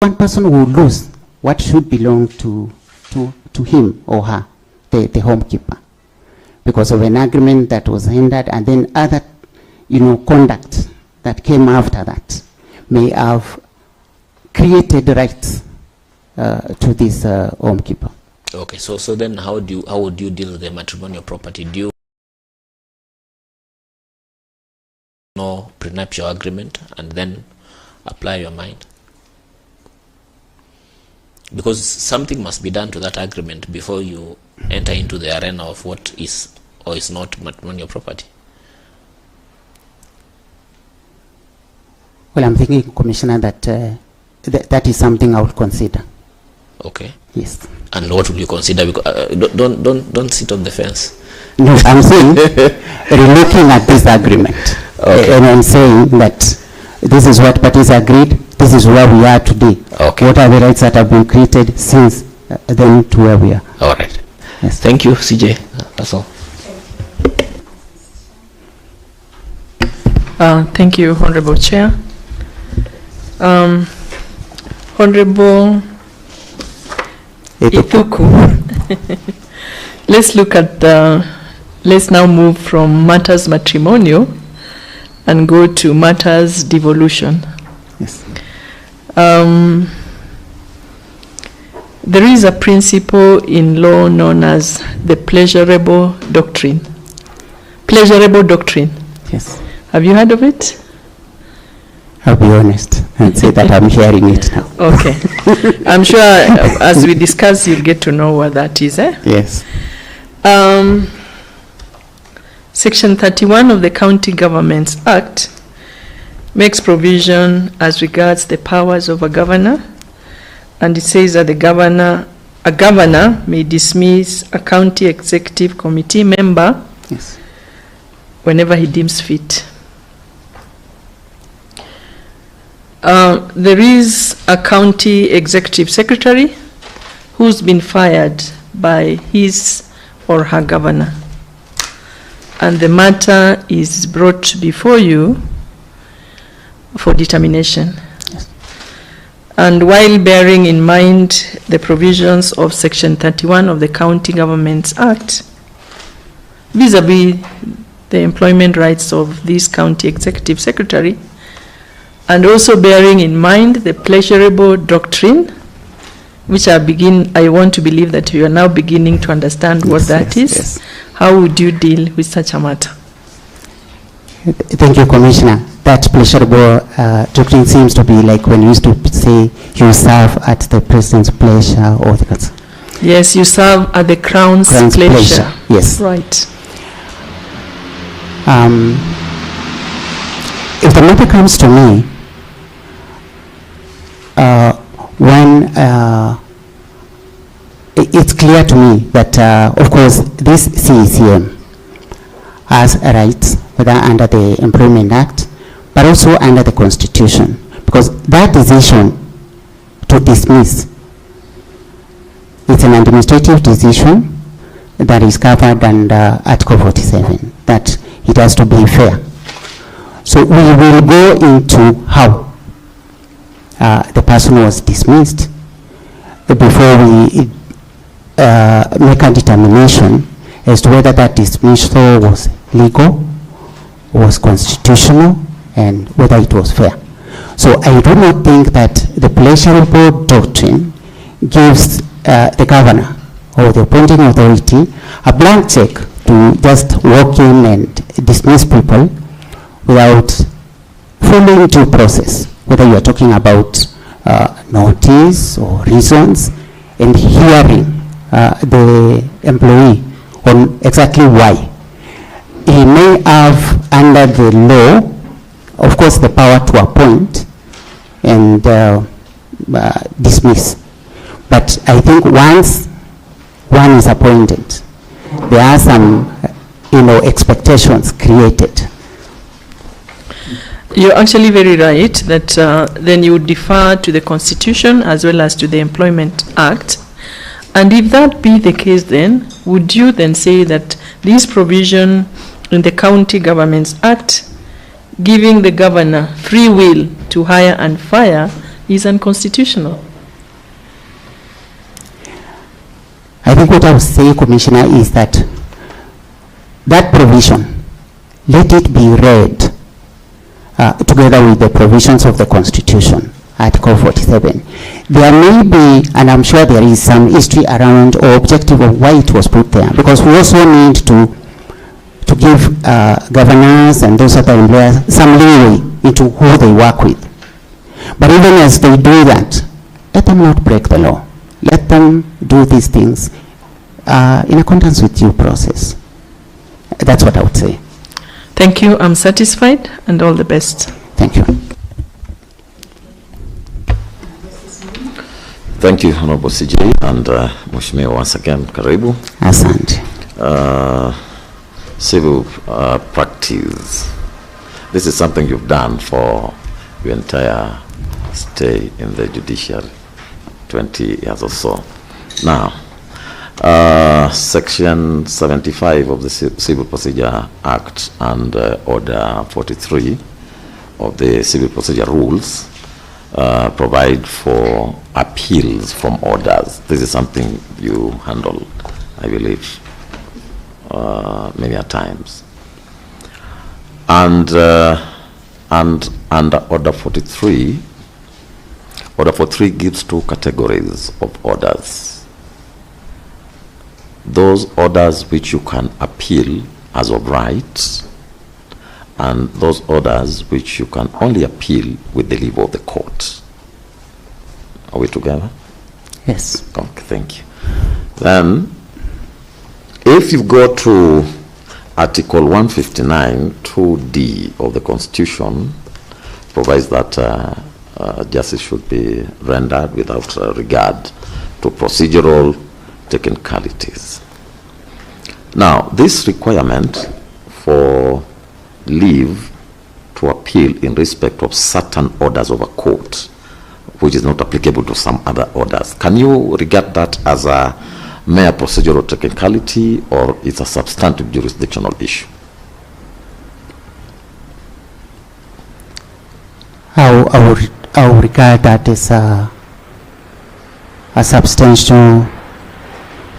one person will lose what should belong to him or her, the homekeeper, because of an agreement that was hindered, and then other, conduct that came after that may have created rights to this homekeeper. Okay, so then how would you deal with the matrimonial property? Do you know prenuptial agreement and then apply your mind? Because something must be done to that agreement before you enter into the arena of what is or is not matrimonial property. Well, I'm thinking, Commissioner, that that is something I would consider. Okay. Yes. And what will you consider? Because, don't sit on the fence. No, I'm saying looking at this agreement, okay. And I'm saying that this is what parties agreed. This is where we are today. Okay. What are the rights that have been created since then to where we are? All right. Yes. Thank you, CJ. That's all. Thank you, Honorable Chair. Honorable Ithuku. Let's look at let's now move from matters matrimonial and go to matters devolution. Yes. There is a principle in law known as the pleasurable doctrine. Pleasurable doctrine. Yes. Have you heard of it? I'll be honest and say that I'm hearing it now. Okay. I'm sure as we discuss, you'll get to know what that is. Yes. Section 31 of the County Governments Act makes provision as regards the powers of a governor, and it says that a governor may dismiss a county executive committee member, yes, whenever he deems fit. There is a county executive secretary who's been fired by his or her governor, and the matter is brought before you for determination. yes. And while bearing in mind the provisions of Section 31 of the County Governments Act, vis-a-vis the employment rights of this county executive secretary, and also bearing in mind the pleasurable doctrine, which I want to believe that you are now beginning to understand what that is. Yes. How would you deal with such a matter? Thank you, Commissioner. That pleasurable doctrine seems to be like when you used to say you serve at the president's pleasure or the... Yes, you serve at the Crown's pleasure. Yes. Right. If the matter comes to me, it's clear to me that, of course, this CECM has rights, whether under the Employment Act, but also under the Constitution, because that decision to dismiss, it's an administrative decision that is covered under Article 47, that it has to be fair. So we will go into how the person was dismissed before we make a determination as to whether that dismissal was legal, was constitutional, and whether it was fair. So I do not think that the pleasurable doctrine gives the governor or the appointing authority a blank check to just walk in and dismiss people without following due process, whether you are talking about notice or reasons, and hearing the employee on exactly why. He may have, under the law, of course, the power to appoint and dismiss. But I think once one is appointed, there are some, expectations created. You're actually very right that then you would defer to the Constitution as well as to the Employment Act. And if that be the case, then would you then say that this provision in the County Governments Act, giving the governor free will to hire and fire, is unconstitutional. I think what I would say, Commissioner, is that that provision, let it be read together with the provisions of the Constitution, Article 47. There may be, and I'm sure there is some history around or objective of why it was put there, because we also need to give governors and those other employers some leeway into who they work with. But even as they do that, let them not break the law. Let them do these things in accordance with due process. That's what I would say. Thank you. I'm satisfied, and all the best. Thank you. Thank you, Honorable CJ, and Mheshimiwa, once again, karibu. Asante. Civil practice. This is something you've done for your entire stay in the judiciary, 20 years or so. Now, Section 75 of the Civil Procedure Act and Order 43 of the Civil Procedure Rules provide for appeals from orders. This is something you handle, I believe, many a times. And under Order 43, Order 43 gives two categories of orders. Those orders which you can appeal as of right, and those orders which you can only appeal with the leave of the court. Are we together? Yes. Okay, thank you. Then, if you go to Article 159, 2D of the Constitution, provides that justice should be rendered without regard to procedural technicalities. Now, this requirement for leave to appeal in respect of certain orders of a court, which is not applicable to some other orders, can you regard that as a mere procedural technicality, or it's a substantive jurisdictional issue? I would regard that as a substantial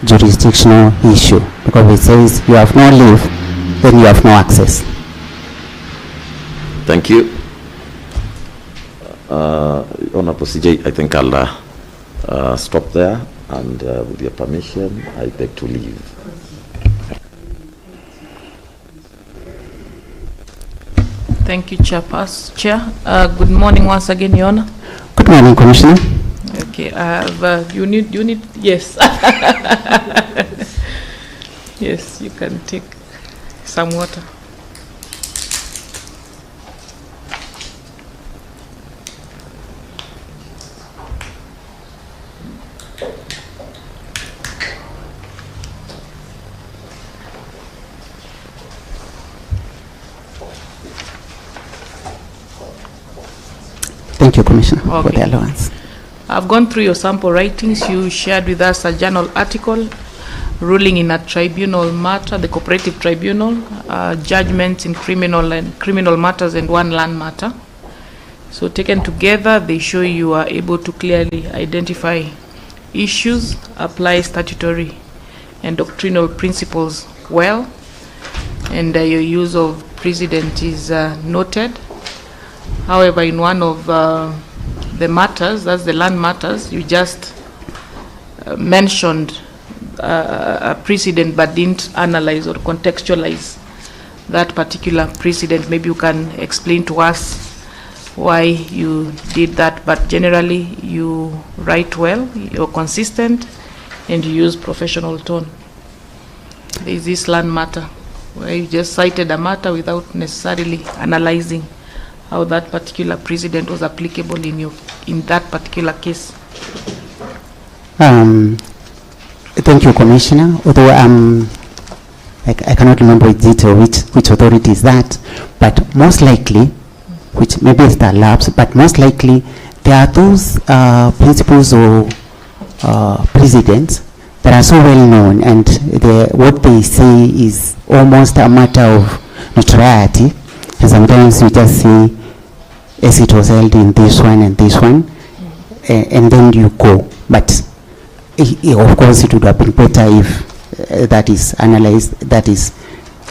jurisdictional issue, because it says you have no leave, then you have no access. Thank you. Honorable CJ, I think I'll stop there, and with your permission, I beg to leave. Thank you, Chairperson. Chair. Good morning once again, Your Honor. Good morning, Commissioner. Okay, you need, yes. Yes, you can take some water. Thank you, Commissioner, for the allowance. I've gone through your sample writings. You shared with us a journal article ruling in a tribunal matter, the cooperative tribunal, judgments in criminal matters and one land matter. So taken together, they show you are able to clearly identify issues, apply statutory and doctrinal principles well, and your use of precedent is noted. However, in one of the matters, that's the land matters, you just mentioned a precedent but didn't analyze or contextualize that particular precedent. Maybe you can explain to us why you did that, but generally you write well, you're consistent, and you use professional tone. There is this land matter where you just cited a matter without necessarily analyzing how that particular precedent was applicable in that particular case. Thank you, Commissioner. Although I cannot remember in detail which authority is that, but most likely, which maybe it's the labs, but most likely there are those principles or precedents that are so well known, and what they say is almost a matter of notoriety, and sometimes you just say, as it was held in this one and this one, and then you go. But of course, it would have been better if that is analyzed, that is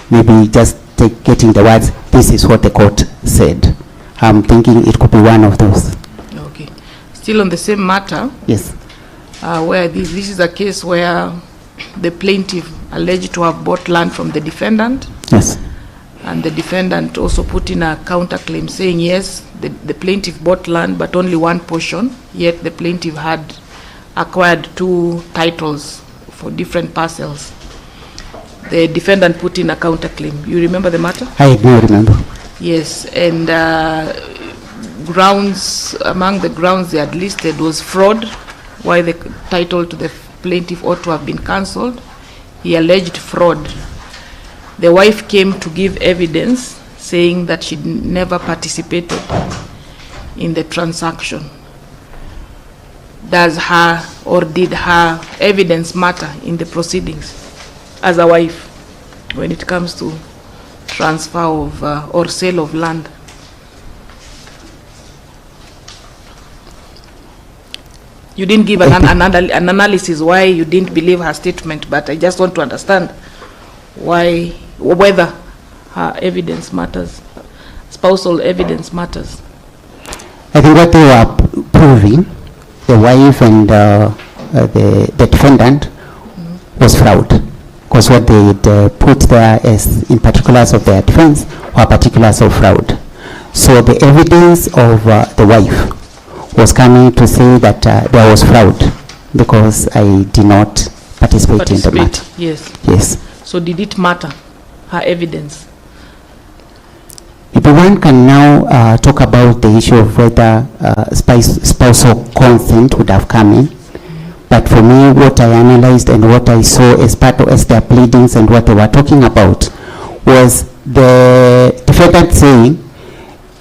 maybe just getting the words, this is what the court said. I'm thinking it could be one of those. Okay. Still on the same matter. Yes. Where this is a case where the plaintiff alleged to have bought land from the defendant. Yes. And the defendant also put in a counterclaim saying, yes, the plaintiff bought land, but only one portion, yet the plaintiff had acquired 2 titles for different parcels. The defendant put in a counterclaim. You remember the matter? I do remember. Yes, and among the grounds they had listed was fraud, why the title to the plaintiff ought to have been cancelled. He alleged fraud. The wife came to give evidence saying that she never participated in the transaction. Does her or did her evidence matter in the proceedings as a wife when it comes to transfer of or sale of land? You didn't give an analysis why you didn't believe her statement, but I just want to understand why, whether her evidence matters, spousal evidence matters. I think what they were proving, the wife and the defendant, was fraud. Because what they put there as in particulars of their defense were particulars of fraud. So the evidence of the wife was coming to say that there was fraud because I did not participate in the matter. Yes. Yes. So did it matter, her evidence? If one can now talk about the issue of whether spousal consent would have come in, but for me, what I analyzed and what I saw as part of as their pleadings and what they were talking about was the defendant saying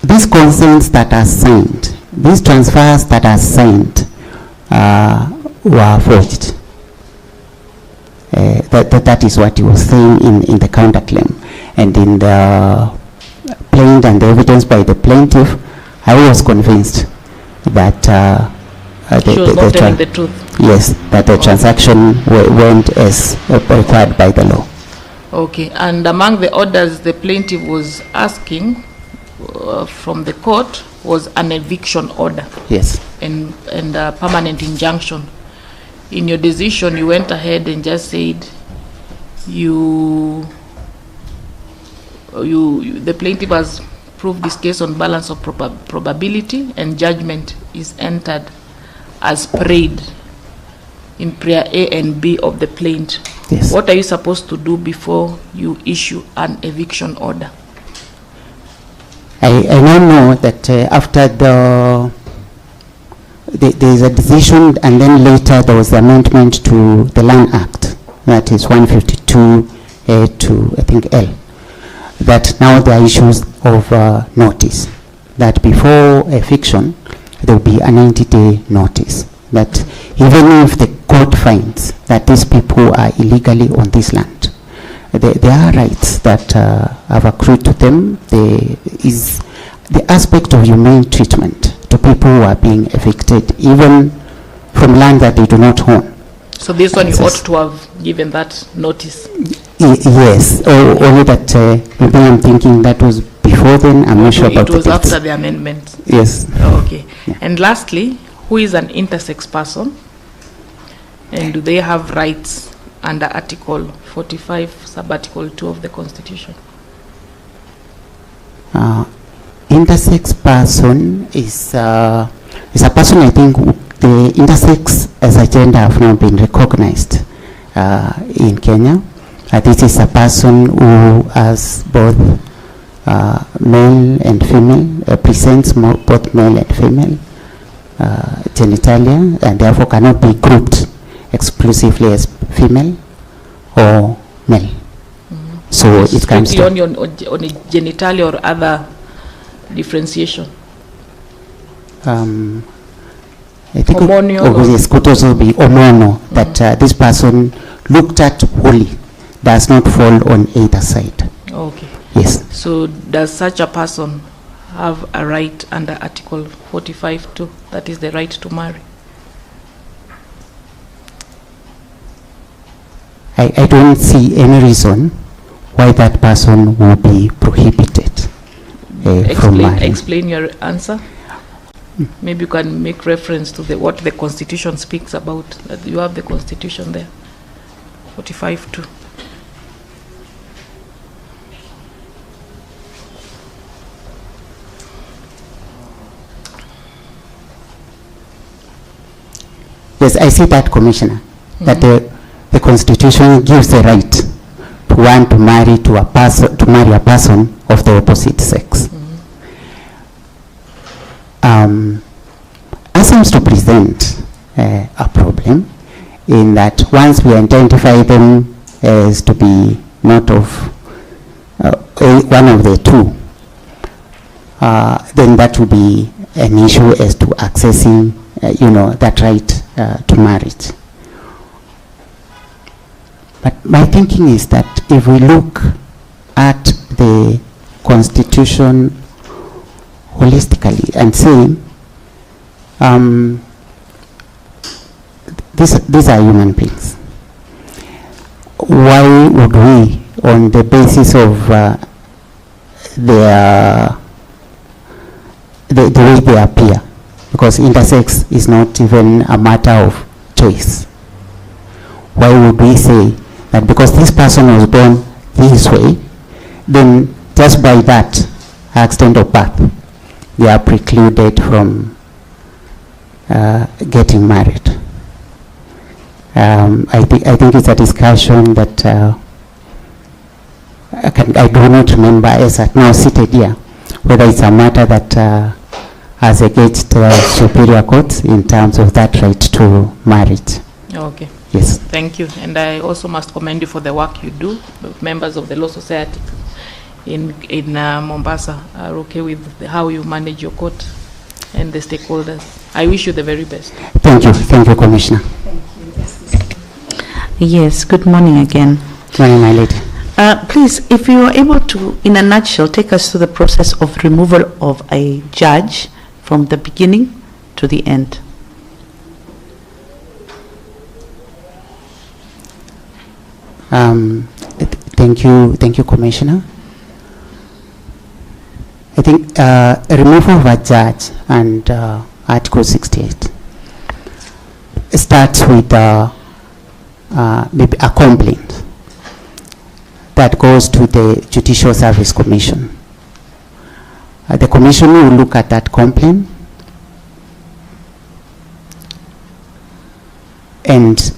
these consents that are signed, these transfers that are signed were forged. That is what he was saying in the counterclaim. And in the plaint and the evidence by the plaintiff, I was convinced that she was not telling the truth. Yes, that the transaction went as required by the law. Okay, and among the orders the plaintiff was asking from the court was an eviction order. Yes. And a permanent injunction. In your decision, you went ahead and just said the plaintiff has proved this case on balance of probability, and judgment is entered as prayed in prayer A and B of the plaint. Yes. What are you supposed to do before you issue an eviction order? I now know that after there is a decision, and then later there was the amendment to the Land Act, that is 152A to I think L, that now there are issues of notice, that before eviction there will be a 90-day notice, that even if the court finds that these people are illegally on this land, there are rights that have accrued to them. There is the aspect of humane treatment to people who are being evicted, even from land that they do not own. So this one you ought to have given that notice? Yes, only that maybe I'm thinking that was before then. I'm not sure about it. It was after the amendment? Yes. Okay. Yeah. And lastly, who is an intersex person? And do they have rights under Article 45, Sub-Article 2 of the Constitution? Intersex person is a person, I think, the intersex as a gender have not been recognized in Kenya. This is a person who has both male and female, presents both male and female genitalia, and therefore cannot be grouped exclusively as female or male. So it comes to only on a genitalia or other differentiation. I think yes, could also be hormonal, that this person looked at wholly does not fall on either side. Okay. Yes. So does such a person have a right under Article 45(2), that is the right to marry? I don't see any reason why that person will be prohibited from marrying. Explain your answer. Maybe you can make reference to what the Constitution speaks about. That you have the Constitution there, 45(2). Yes, I see that, Commissioner, that the Constitution gives the right to one to marry a person of the opposite sex. That seems to present a problem in that once we identify them as to be not of one of the two, then that will be an issue as to accessing, that right to marriage. But my thinking is that if we look at the Constitution holistically and say, these are human beings. Why would we, on the basis of the way they appear, because intersex is not even a matter of choice, why would we say that because this person was born this way, then just by that accident of birth, they are precluded from getting married? I think it's a discussion that I do not remember as at now seated here, whether it's a matter that has engaged superior courts in terms of that right to marriage. Okay. Yes. Thank you. And I also must commend you for the work you do. Members of the Law Society in Mombasa are okay with how you manage your court and the stakeholders. I wish you the very best. Thank you. Thank you, Commissioner. Yes, good morning again. Good morning, my lady. Please, if you are able to, in a nutshell, take us through the process of removal of a judge from the beginning to the end. Thank you, Commissioner. I think removal of a judge and Article 68 starts with maybe a complaint that goes to the Judicial Service Commission. The Commission will look at that complaint and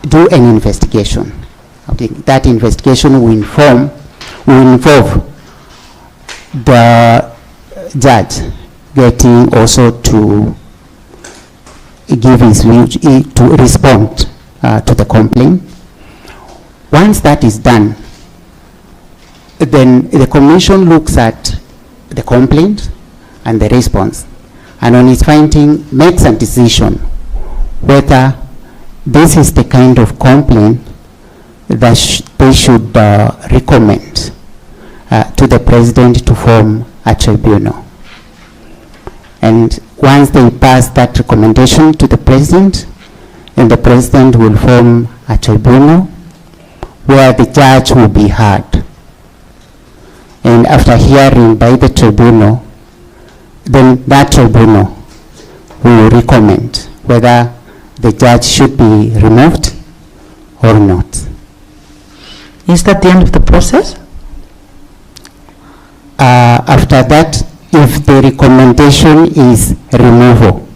do an investigation. I think that investigation will involve the judge getting also to give his view, to respond to the complaint. Once that is done, then the Commission looks at the complaint and the response, and on its finding makes a decision whether this is the kind of complaint that they should recommend to the President to form a tribunal. And once they pass that recommendation to the President, then the President will form a tribunal where the judge will be heard. And after hearing by the tribunal, then that tribunal will recommend whether the judge should be removed or not. Is that the end of the process? After that, if the recommendation is removal,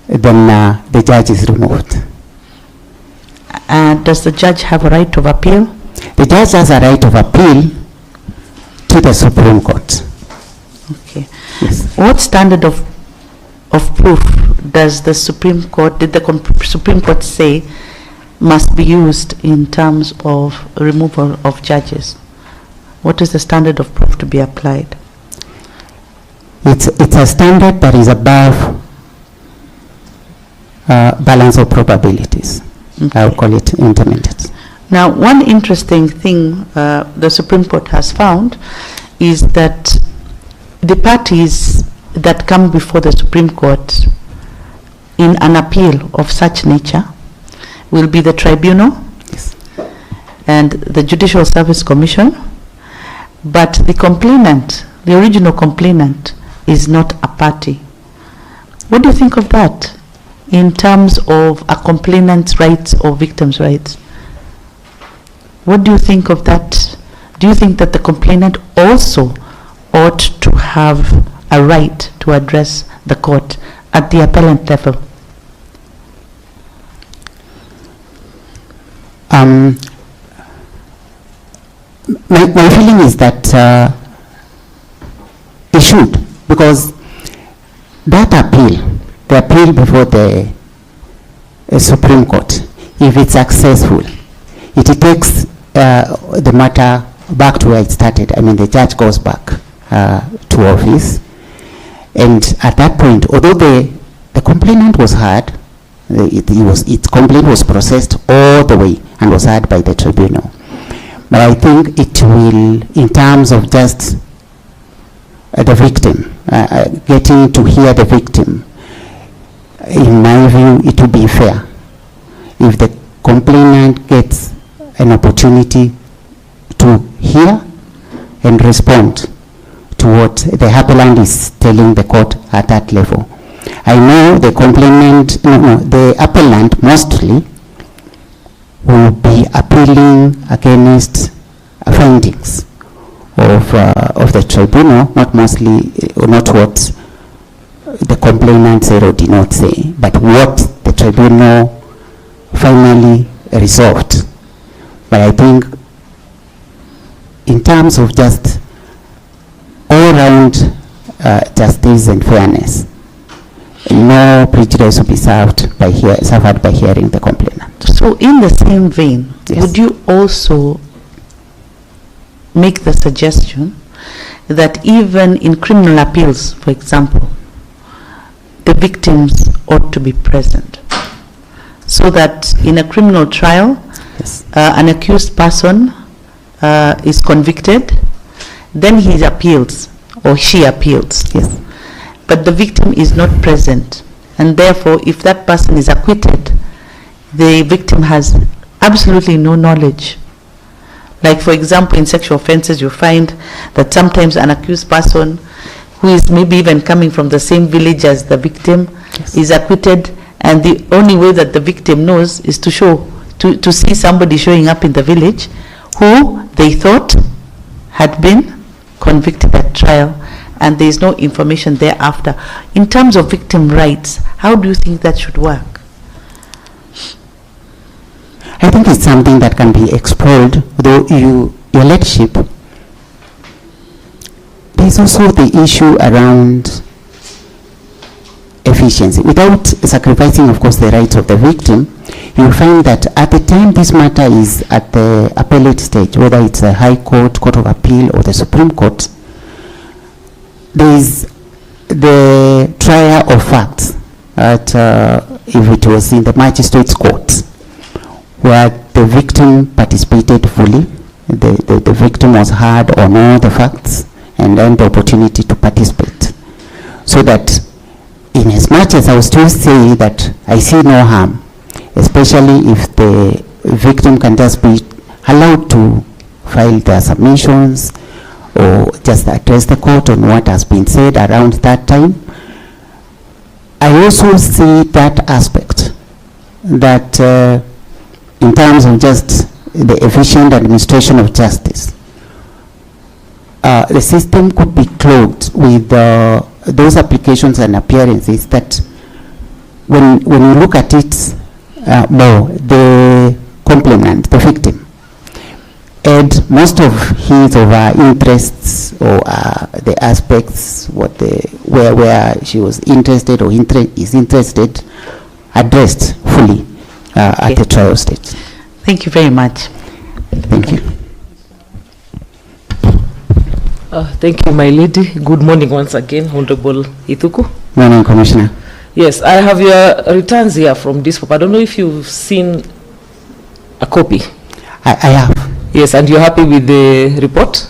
then the judge is removed. Does the judge have a right of appeal? The judge has a right of appeal to the Supreme Court. Okay. Yes. What standard of proof does the Supreme Court, did the Supreme Court say must be used in terms of removal of judges? What is the standard of proof to be applied? It's a standard that is above balance of probabilities. Okay. I'll call it intermediate. Now, one interesting thing the Supreme Court has found is that the parties that come before the Supreme Court in an appeal of such nature will be the tribunal and the Judicial Service Commission, but the complainant, the original complainant, is not a party. What do you think of that in terms of a complainant's rights or victim's rights? What do you think of that? Do you think that the complainant also ought to have a right to address the court at the appellant level? My feeling is that it should, because that appeal, the appeal before the Supreme Court, if it's successful, it takes the matter back to where it started. I mean, the judge goes back to office, and at that point, although the complainant was heard, its complaint was processed all the way and was heard by the tribunal. But I think it will, in terms of just the victim, getting to hear the victim, in my view, it will be fair if the complainant gets an opportunity to hear and respond to what the appellant is telling the court at that level. I know the complainant, the appellant mostly will be appealing against findings of the tribunal, not mostly, not what the complainant said or did not say, but what the tribunal finally resolved. But I think in terms of just all-round justice and fairness, no prejudice will be suffered by hearing the complainant. So in the same vein, Yes. would you also make the suggestion that even in criminal appeals, for example, the victims ought to be present, so that in a criminal trial, Yes. an accused person is convicted, then he appeals or she appeals, Yes. but the victim is not present, and therefore if that person is acquitted, the victim has absolutely no knowledge. Like, for example, in sexual offenses, you find that sometimes an accused person who is maybe even coming from the same village as the victim Yes. is acquitted, and the only way that the victim knows is to see somebody showing up in the village who they thought had been convicted at trial, and there is no information thereafter. In terms of victim rights, how do you think that should work? I think it's something that can be explored, though your leadership. There's also the issue around efficiency. Without sacrificing, of course, the rights of the victim, you'll find that at the time this matter is at the appellate stage, whether it's a High Court, Court of Appeal, or the Supreme Court, there is the trial of facts at, if it was in the magistrate's court, where the victim participated fully, the victim was heard on all the facts, and then the opportunity to participate. So that, in as much as I will still say that I see no harm, especially if the victim can just be allowed to file their submissions or just address the court on what has been said around that time. I also see that aspect, that in terms of just the efficient administration of justice, the system could be clogged with those applications and appearances that when you look at it more, the complainant, the victim, and most of his or her interests or the aspects where she was interested or is interested addressed fully at the trial stage. Thank you very much. Thank you. Thank you, my lady. Good morning once again, Honorable Ithuku. Morning, Commissioner. Yes, I have your returns here from this. I don't know if you've seen a copy. I have. Yes, and you're happy with the report?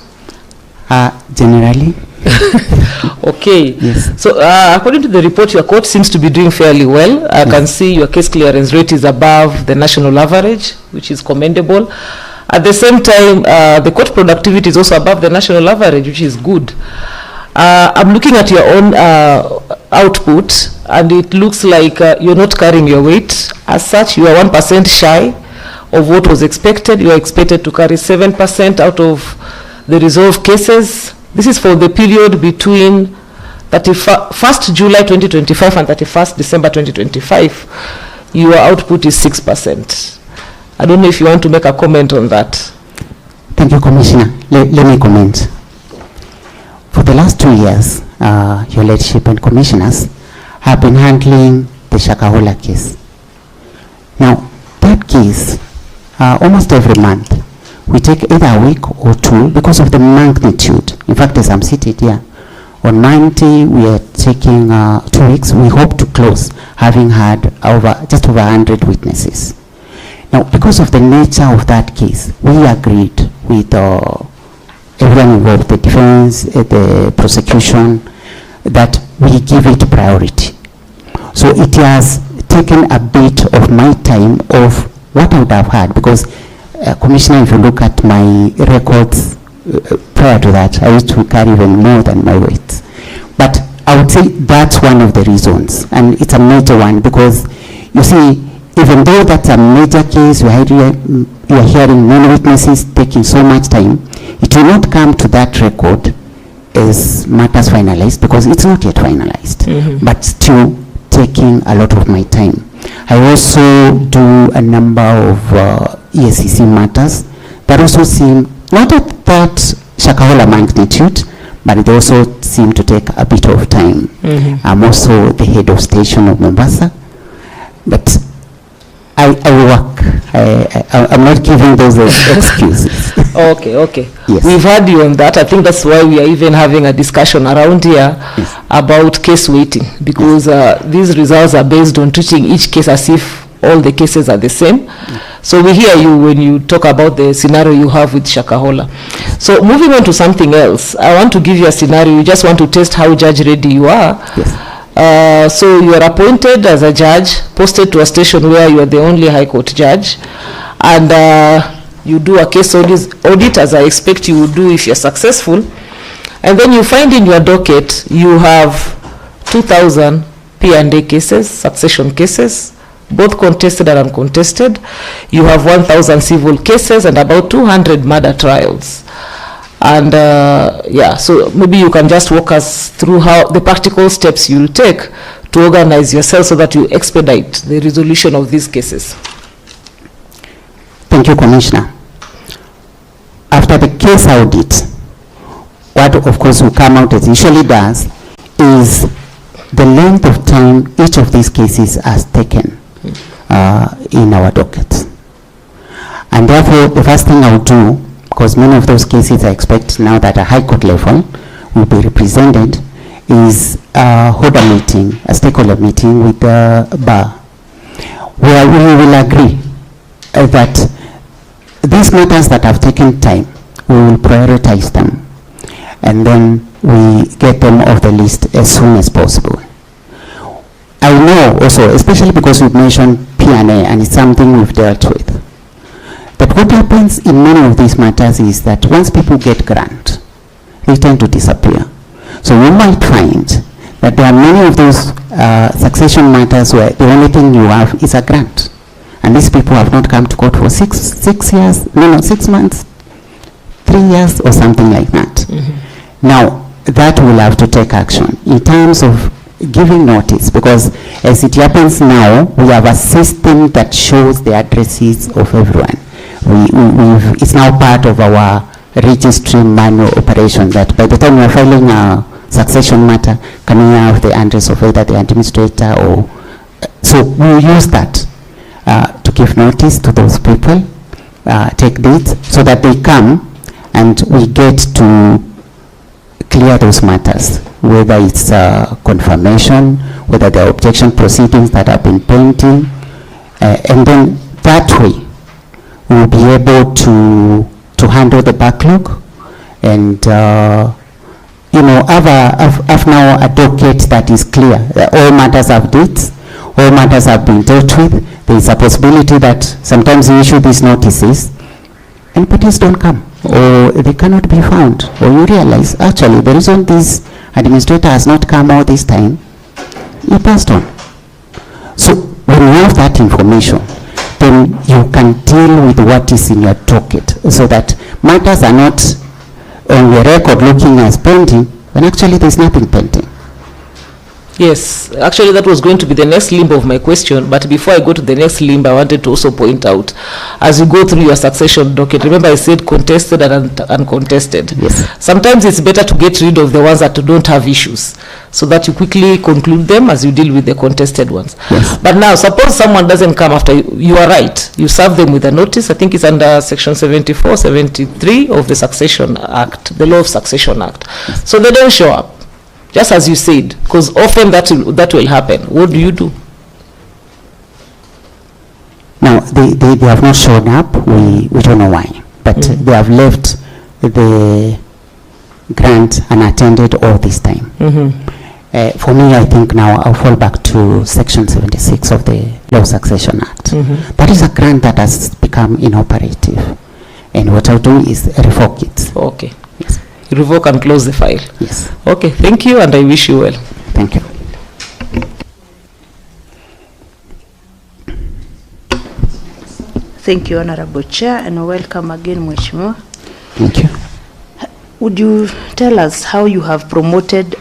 Generally. Okay. Yes. So according to the report, your court seems to be doing fairly well. I can see your case clearance rate is above the national average, which is commendable. At the same time, the court productivity is also above the national average, which is good. I'm looking at your own output, and it looks like you're not carrying your weight. As such, you are 1% shy of what was expected. You are expected to carry 7% out of the resolved cases. This is for the period between 31st July 2025 and 31st December 2025. Your output is 6%. I don't know if you want to make a comment on that. Thank you, Commissioner. Let me comment. For the last 2 years, your Lordship and Commissioners have been handling the Shakahola case. Now, that case, almost every month, we take either a week or two because of the magnitude. In fact, as I'm seated here, on Monday, we are taking 2 weeks. We hope to close, having had just over 100 witnesses. Now, because of the nature of that case, we agreed with everyone involved, the defense, the prosecution, that we give it priority. So it has taken a bit of my time of what I would have had, because Commissioner, if you look at my records prior to that, I used to carry even more than my weight. But I would say that's one of the reasons, and it's a major one, because you see, even though that's a major case, you are hearing many witnesses taking so much time, it will not come to that record as matters finalized, because it's not yet finalized, but still taking a lot of my time. I also do a number of ESCC matters that also seem not at that Shakahola magnitude, but it also seem to take a bit of time. I'm also the head of station of Mombasa, but I work. I'm not giving those excuses. Okay. Yes. We've heard you on that. I think that's why we are even having a discussion around here about case weighting, because these results are based on treating each case as if all the cases are the same. So we hear you when you talk about the scenario you have with Shakahola. So moving on to something else, I want to give you a scenario. You just want to test how judge ready you are. Yes. So you are appointed as a judge, posted to a station where you are the only High Court judge, and you do a case audit, as I expect you would do if you're successful, and then you find in your docket you have 2,000 P&A cases, succession cases, both contested and uncontested. You have 1,000 civil cases and about 200 murder trials. And so maybe you can just walk us through how the practical steps you will take to organize yourself so that you expedite the resolution of these cases. Thank you, Commissioner. After the case audit, what of course will come out, as usually does, is the length of time each of these cases has taken in our docket. And therefore, the first thing I will do, because many of those cases I expect now that a High Court level will be represented, is hold a meeting, a stakeholder meeting with the bar, where we will agree that these matters that have taken time, we will prioritize them, and then we get them off the list as soon as possible. I know also, especially because we've mentioned P&A, and it's something we've dealt with, that what happens in many of these matters is that once people get grant, they tend to disappear. So you might find that there are many of those succession matters where the only thing you have is a grant. And these people have not come to court for 6 months, 3 years or something like that. Now, that will have to take action in terms of giving notice, because as it happens now, we have a system that shows the addresses of everyone. It's now part of our registry manual operation, that by the time we're filing a succession matter, coming out the address of either the administrator or... So we'll use that to give notice to those people, take dates, so that they come and we get to clear those matters, whether it's confirmation, whether there are objection proceedings that have been pending, and then that way we'll be able to handle the backlog and have now a docket that is clear. All matters have dates, all matters have been dealt with. There is a possibility that sometimes you issue these notices and parties don't come, or they cannot be found, or you realize, actually, the reason this administrator has not come all this time, he passed on. So when you have that information, then you can deal with what is in your docket, so that matters are not on your record looking as pending, when actually there's nothing pending. Yes, actually that was going to be the next limb of my question, but before I go to the next limb, I wanted to also point out, as you go through your succession docket, remember I said contested and uncontested. Yes. Sometimes it's better to get rid of the ones that don't have issues, so that you quickly conclude them as you deal with the contested ones. Yes. But now, suppose someone doesn't come after you are right, you serve them with a notice. I think it's under section 74, 73 of the Succession Act, the Law of Succession Act. Yes. So they don't show up. Just as you said, because often that will happen. What do you do? Now, they have not shown up. We don't know why. But they have left the grant unattended all this time. For me, I think now I'll fall back to Section 76 of the Law of Succession Act. That is a grant that has become inoperative. And what I'll do is revoke it. Okay. Yes. Revoke and close the file. Yes. Okay, thank you, and I wish you well. Thank you. Thank you, Honorable Chair, and welcome again, Mheshimiwa. Thank you. Would you tell us how you have promoted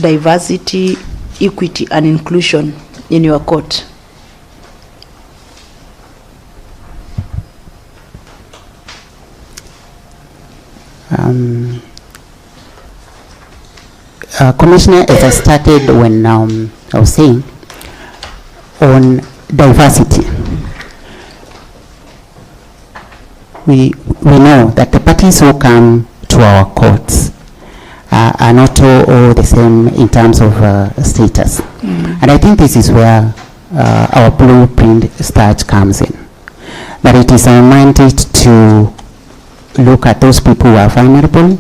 diversity, equity, and inclusion in your court? Commissioner, as I started when I was saying on diversity, we know that the parties who come to our courts are not all the same in terms of status. And I think this is where our blueprint start comes in. That it is our mandate to look at those people who are vulnerable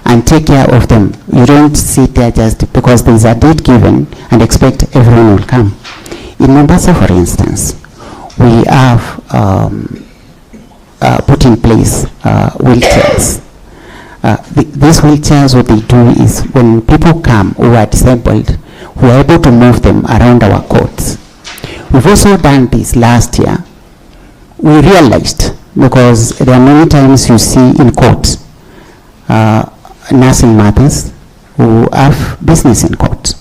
and take care of them. You don't sit there just because there is a date given and expect everyone will come. In Mombasa, for instance, we have put in place wheelchairs. These wheelchairs, what they do is when people come who are disabled, we are able to move them around our courts. We've also done this last year. We realized, because there are many times you see in court nursing mothers who have business in court.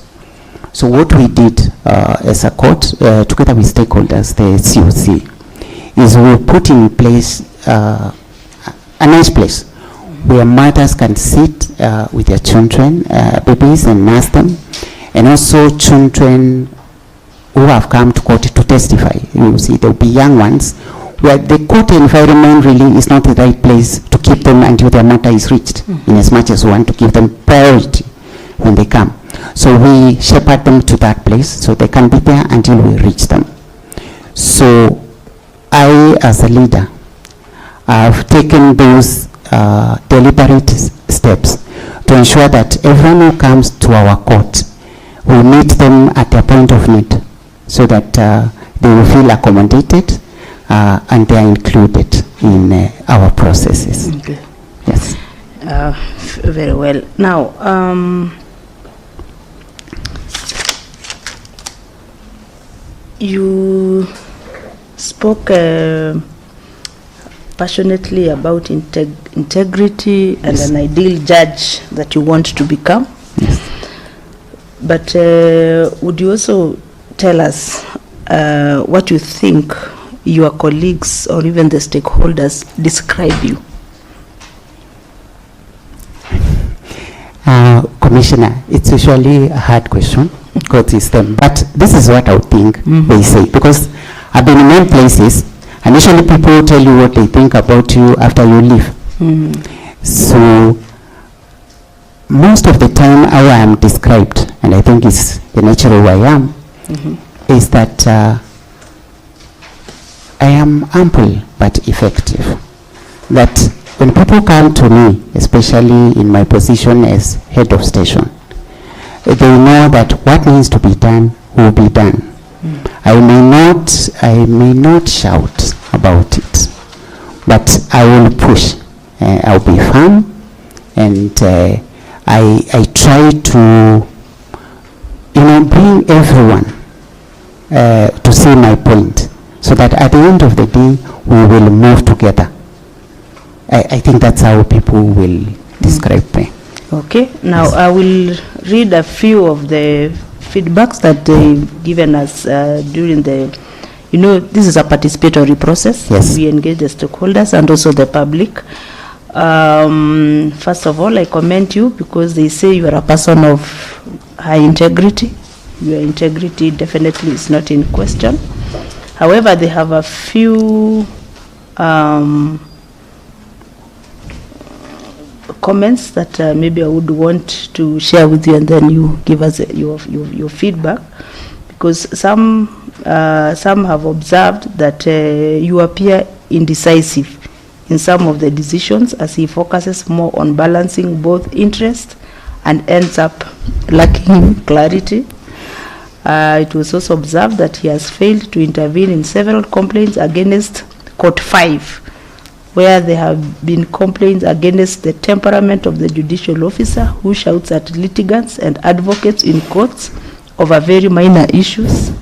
So what we did as a court, together with stakeholders, the COC, is we put in place a nice place where mothers can sit with their children, babies, and nurse them, and also children who have come to court to testify. You see, there will be young ones where the court environment really is not the right place to keep them until their matter is reached, in as much as we want to give them priority when they come. So we shepherd them to that place so they can be there until we reach them. So I, as a leader, have taken those deliberate steps to ensure that everyone who comes to our court, we meet them at their point of need so that they will feel accommodated and they are included in our processes. Okay. Yes. Very well. Now, you spoke passionately about integrity and an ideal judge that you want to become. Yes. But would you also tell us what you think your colleagues or even the stakeholders describe you? Commissioner, it's usually a hard question because it's them. But this is what I would think they say, because I've been in many places and usually people tell you what they think about you after you leave. So most of the time how I am described, and I think it's the nature of who I am, is that I am ample but effective. That when people come to me, especially in my position as head of station, they know that what needs to be done will be done. I may not shout about it, but I will push. I'll be firm, and I try to, bring everyone to see my point, so that at the end of the day, we will move together. I think that's how people will describe me. Okay, now I will read a few of the feedbacks that they've given us during the, this is a participatory process. Yes. We engage the stakeholders and also the public. First of all, I commend you because they say you are a person of high integrity. Your integrity definitely is not in question. However, they have a few comments that maybe I would want to share with you, and then you give us your feedback, because some have observed that you appear indecisive in some of the decisions, as he focuses more on balancing both interests and ends up lacking clarity. It was also observed that he has failed to intervene in several complaints against Court 5, where there have been complaints against the temperament of the judicial officer who shouts at litigants and advocates in courts over very minor issues.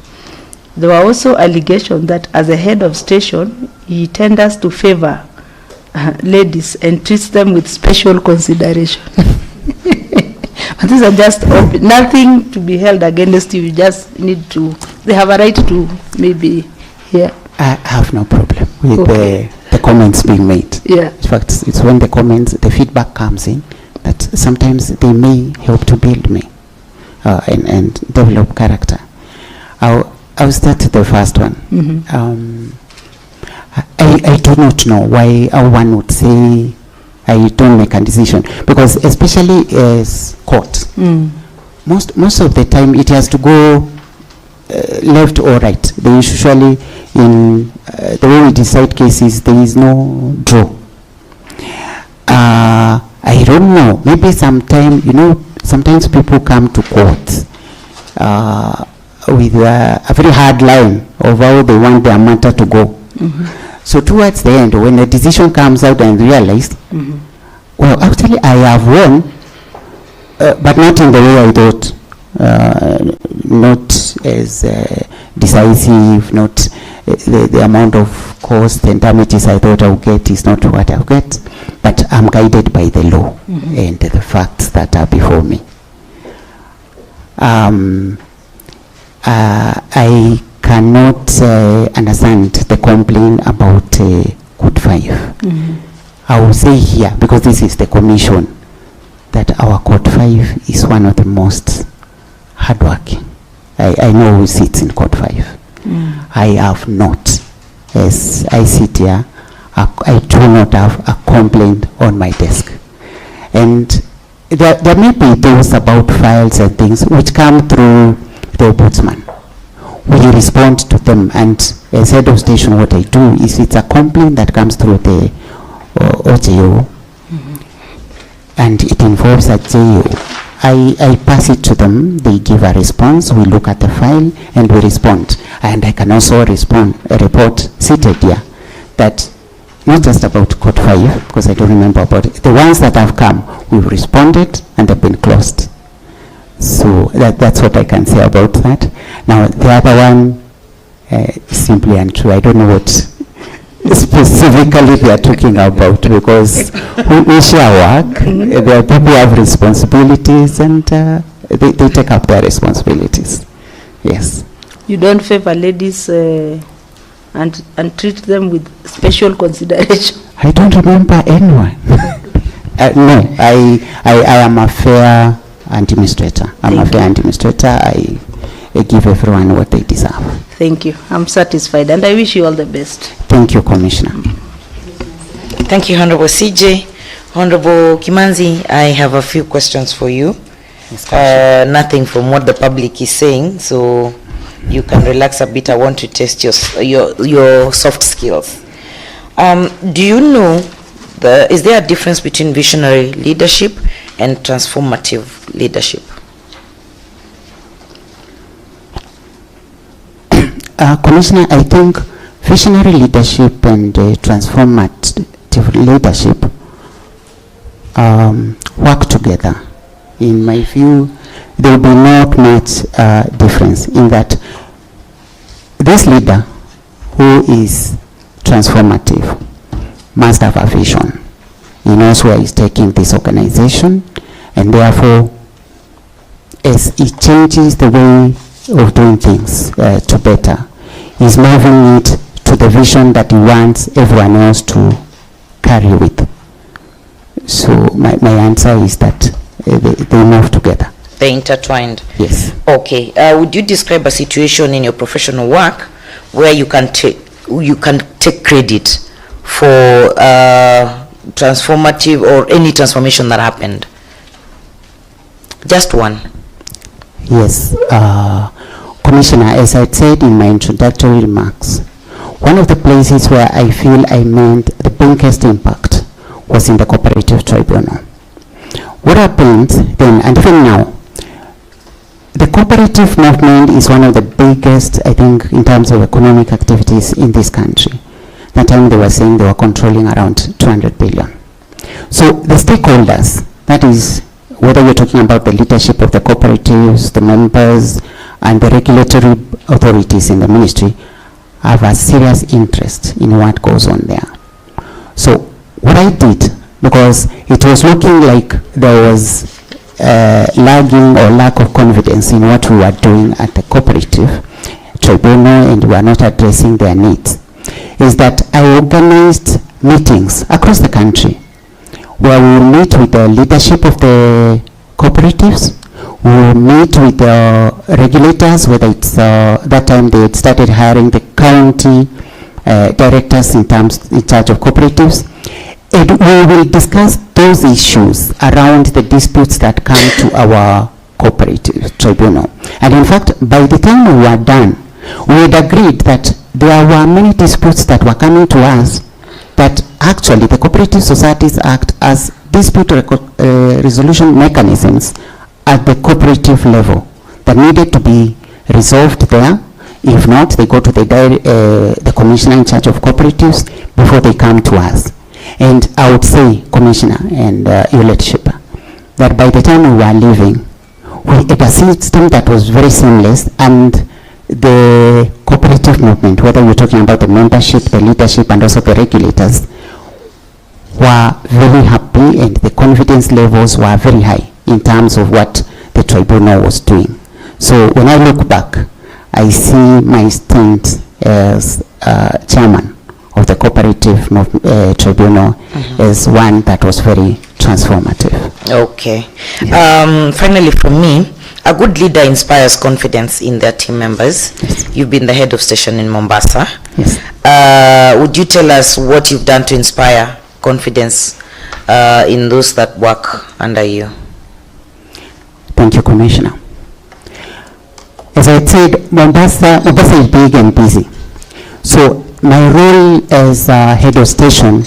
There were also allegations that as a head of station, he tenders to favor ladies and treats them with special consideration. But these are just nothing to be held against you. You just need to, they have a right to maybe hear. I have no problem with the comments being made. Yeah. In fact, it's when the feedback comes in, that sometimes they may help to build me and develop character. I'll start with the first one. Mm-hmm. I do not know why one would say I don't make a decision, because especially as court, most of the time it has to go left or right. They usually, in the way we decide cases, there is no draw. I don't know, maybe sometimes people come to court with a very hard line of how they want their matter to go. Mm-hmm. So towards the end, when the decision comes out and realized, well, actually I have won, but not in the way I thought, not as decisive, not the amount of cost and damages I thought I would get is not what I'll get, but I'm guided by the law and the facts that are before me. I cannot understand the complaint about Court 5. I will say here, because this is the commission, that our Court 5 is one of the most hardworking. I know who sits in Court 5. I have not, as I sit here, I do not have a complaint on my desk. And there may be those about files and things which come through the ombudsman. We respond to them, and as head of station, what I do is, it's a complaint that comes through the OJO, and it involves a JO. I pass it to them, they give a response, we look at the file, and we respond. And I can also report seated here, that not just about Court 5, because I don't remember about it, the ones that have come, we've responded, and they've been closed. So that's what I can say about that. Now, the other one is simply untrue. I don't know what specifically they are talking about, because we share work. There are people who have responsibilities, and they take up their responsibilities. Yes. You don't favor ladies and treat them with special consideration. I don't remember anyone. No, I am a fair administrator. I'm a fair administrator. I give everyone what they deserve. Thank you. I'm satisfied, and I wish you all the best. Thank you, Commissioner. Thank you, Honorable CJ. Honorable Kimanzi, I have a few questions for you. Yes, nothing from what the public is saying, so you can relax a bit. I want to test your soft skills. Do you know is there a difference between visionary leadership and transformative leadership? Commissioner, I think visionary leadership and transformative leadership work together. In my view, there will be not much difference in that this leader who is transformative must have a vision. He knows where he's taking this organization, and therefore, as he changes the way of doing things to better, he's moving it to the vision that he wants everyone else to carry with. So my answer is that they move together. They're intertwined. Yes. Okay. Would you describe a situation in your professional work where you can take credit for transformative or any transformation that happened? Just one. Yes. Commissioner, as I said in my introductory remarks, one of the places where I feel I made the biggest impact was in the cooperative tribunal. What happened then, and even now, the cooperative movement is one of the biggest, I think, in terms of economic activities in this country. That time they were saying they were controlling around 200 billion. So the stakeholders, that is, whether you're talking about the leadership of the cooperatives, the members, and the regulatory authorities in the ministry, have a serious interest in what goes on there. So what I did, because it was looking like there was lagging or lack of confidence in what we were doing at the cooperative tribunal, and we are not addressing their needs, is that I organized meetings across the country where we will meet with the leadership of the cooperatives, we will meet with the regulators, whether it's that time they had started hiring the county directors in charge of cooperatives, and we will discuss those issues around the disputes that come to our cooperative tribunal. And in fact, by the time we were done, we had agreed that there were many disputes that were coming to us that actually the Cooperative Societies Act as dispute resolution mechanisms at the cooperative level that needed to be resolved there. If not, they go to the commissioner in charge of cooperatives before they come to us. And I would say, Commissioner and your leadership, that by the time we were leaving, we had a system that was very seamless, and the cooperative movement, whether you're talking about the membership, the leadership, and also the regulators, were very happy, and the confidence levels were very high in terms of what the tribunal was doing. So when I look back, I see my stint as chairman of the cooperative tribunal as one that was very transformative. Okay. Yes. Finally, from me, a good leader inspires confidence in their team members. Yes. You've been the head of station in Mombasa. Yes. Would you tell us what you've done to inspire confidence in those that work under you? Thank you, Commissioner. As I said, Mombasa is big and busy. So my role as head of station,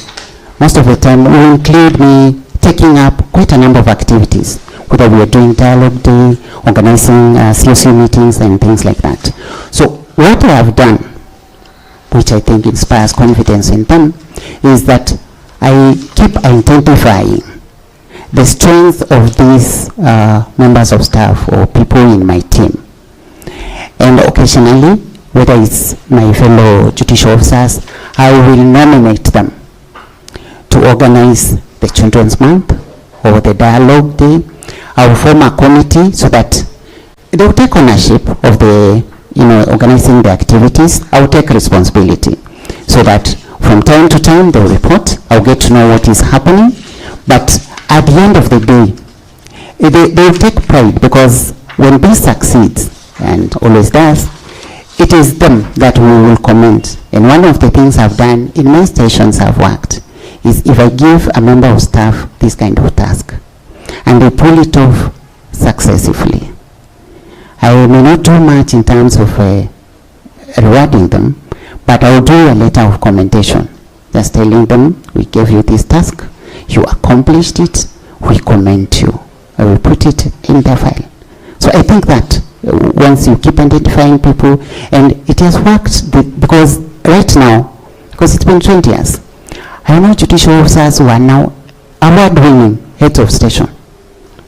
most of the time, will include me taking up quite a number of activities, whether we are doing dialogue day, organizing COC meetings and things like that. So what I have done, which I think inspires confidence in them, is that I keep identifying the strength of these members of staff or people in my team. And occasionally, whether it's my fellow judicial officers, I will nominate them to organize the Children's Month or the Dialogue Day. I will form a committee so that they will take ownership of the, organizing the activities. I will take responsibility so that from time to time they will report. I'll get to know what is happening. But at the end of the day, they will take pride, because when this succeeds, and always does, it is them that we will commend. And one of the things I've done in my stations I've worked is, if I give a member of staff this kind of task and they pull it off successfully, I may not do much in terms of rewarding them, but I will do a letter of commendation just telling them, we gave you this task, you accomplished it, we commend you. I will put it in the file. So I think that once you keep identifying people, and it has worked because right now, because it's been 20 years, I know judicial officers who are now award-winning heads of station.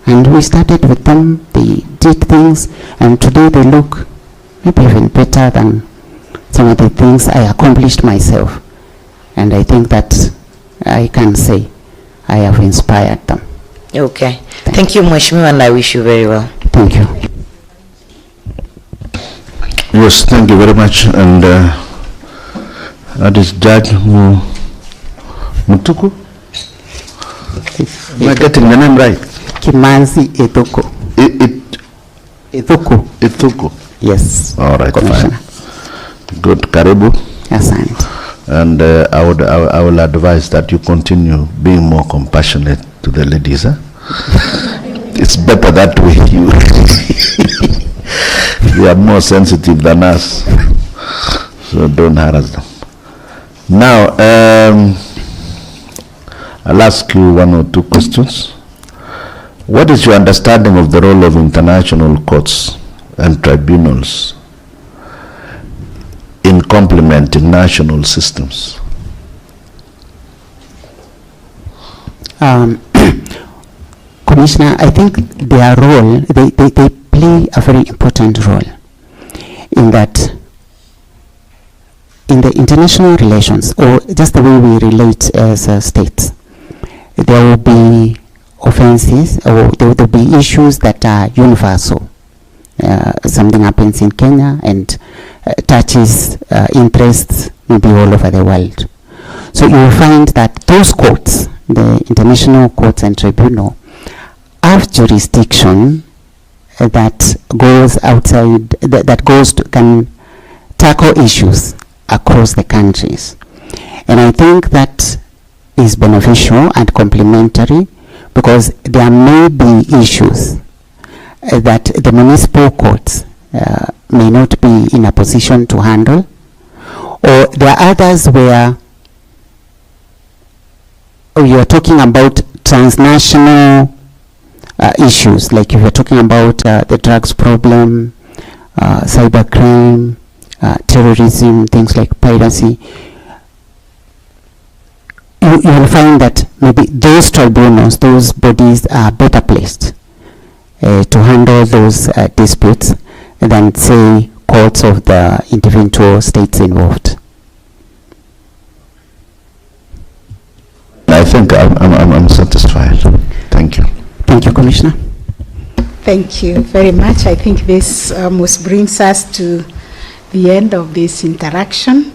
And we started with them, they did things, and today they look maybe even better than some of the things I accomplished myself. And I think that I can say I have inspired them. Okay. Thank you, Mheshimiwa, and I wish you very well. Thank you. Yes, thank you very much. And that is Judge Mutuku. Am I getting the name right? Kimanzi Ithuku. Ithuku. Ithuku. Yes. All right, fine. Good. Karibu. Asante. And I will advise that you continue being more compassionate to the ladies. Huh? It's better that way. They are more sensitive than us, so don't harass them. Now, I'll ask you one or two questions. What is your understanding of the role of international courts and tribunals in complementing national systems? Commissioner, I think their role, they play a very important role in that in the international relations, or just the way we relate as states, there will be offenses, or there will be issues that are universal. Something happens in Kenya and touches interests maybe all over the world. So you will find that those courts, the international courts and tribunal, have jurisdiction that goes outside, that goes to, can tackle issues across the countries. And I think that is beneficial and complementary, because there may be issues that the municipal courts may not be in a position to handle, or there are others where you are talking about transnational issues, like if you're talking about the drugs problem, cybercrime, terrorism, things like piracy. You will find that maybe those tribunals, those bodies are better placed to handle those disputes than, say, courts of the individual states involved. I think I'm satisfied. Thank you. Thank you, Commissioner. Thank you very much. I think this almost brings us to the end of this interaction.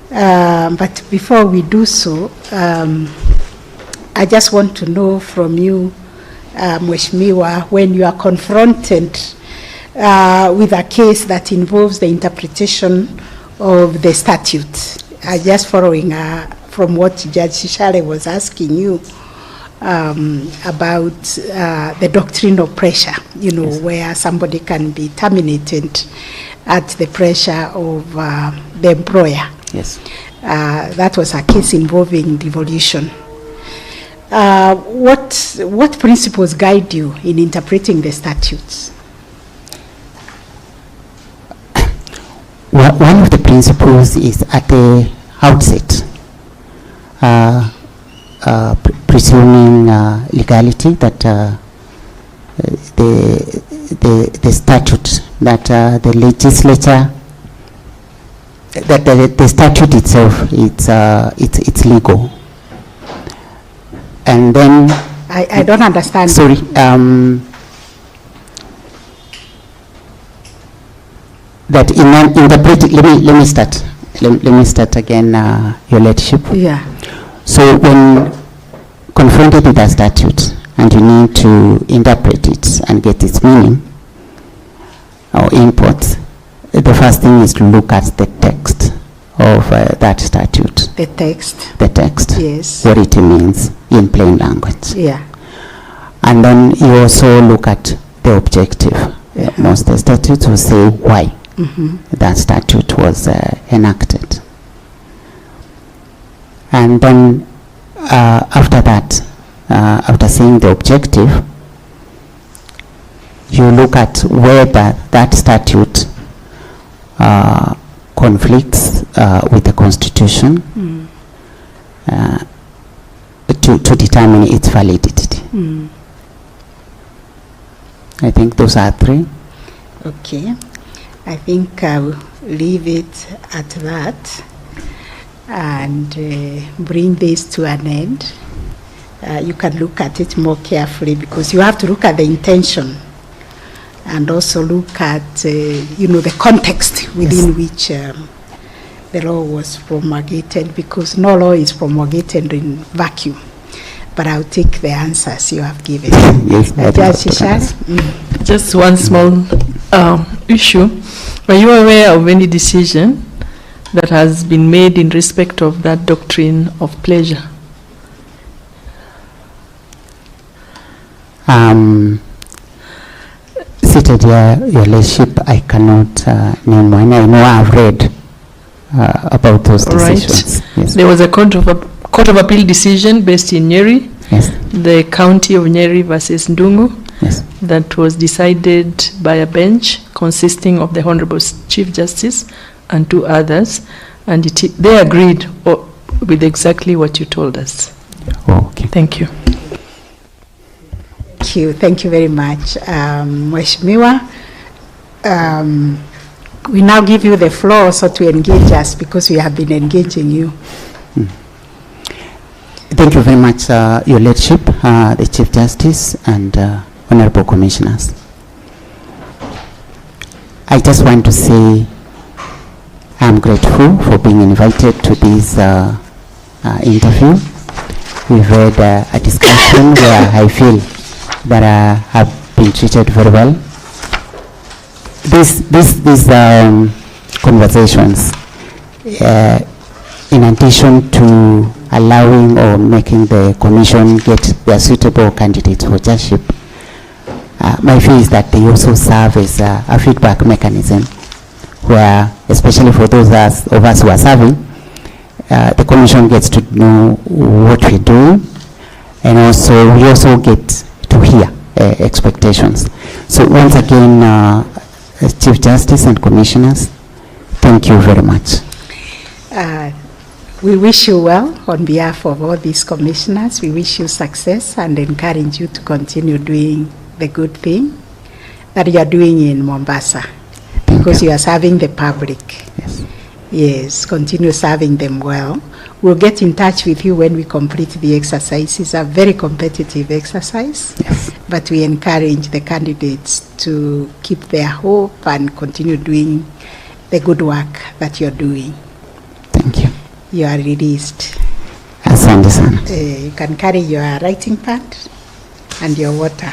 But before we do so, I just want to know from you, Mheshimiwa, when you are confronted with a case that involves the interpretation of the statute, just following from what Judge Shishale was asking you about the doctrine of pressure, you know, yes, where somebody can be terminated at the pressure of the employer. Yes. That was a case involving devolution. What principles guide you in interpreting the statutes? Well, one of the principles is at the outset, presuming legality, that the statute, that the legislature, that the statute itself, it's legal. And then I don't understand. Sorry. That in interpreting, let me start. Let me start again, Your Lordship. Yeah. So when confronted with a statute and you need to interpret it and get its meaning or import, the first thing is to look at the text of that statute. The text. The text. Yes. What it means in plain language. Yeah. And then you also look at the objective. Most of the statutes will say why that statute was enacted. And then after that, after seeing the objective, you look at whether that statute conflicts with the Constitution to determine its validity. I think those are three. Okay. I think I'll leave it at that and bring this to an end. You can look at it more carefully because you have to look at the intention and also look at, the context within which the law was promulgated, because no law is promulgated in vacuum. But I'll take the answers you have given. Yes, Just one small issue. Are you aware of any decision that has been made in respect of that doctrine of pleasure? Seated here, Your Lordship, I cannot name one. I know I've read about those decisions. Right. Yes. There was a Court of Appeal decision based in Nyeri, Yes. the County of Nyeri versus Ndungu, Yes. that was decided by a bench consisting of the Honorable Chief Justice and two others, and they agreed with exactly what you told us. Oh, okay. Thank you. Thank you very much, Mheshimiwa. We now give you the floor so to engage us because we have been engaging you. Thank you very much, Your Lordship, the Chief Justice and Honorable Commissioners. I just want to say I'm grateful for being invited to this interview. We've had a discussion where I feel that I have been treated very well. These conversations, in addition to allowing or making the Commission get their suitable candidates for judgeship, my view is that they also serve as a feedback mechanism where, especially for those of us who are serving, the Commission gets to know what we do, and also we also get to hear expectations. So once again, Chief Justice and Commissioners, thank you very much. We wish you well on behalf of all these commissioners. We wish you success and encourage you to continue doing the good thing that you are doing in Mombasa, because you are serving the public. Yes. Yes, continue serving them well. We'll get in touch with you when we complete the exercise. It's a very competitive exercise, Yes. but we encourage the candidates to keep their hope and continue doing the good work that you're doing. Thank you. You are released. Asante sana. You can carry your writing pad and your water.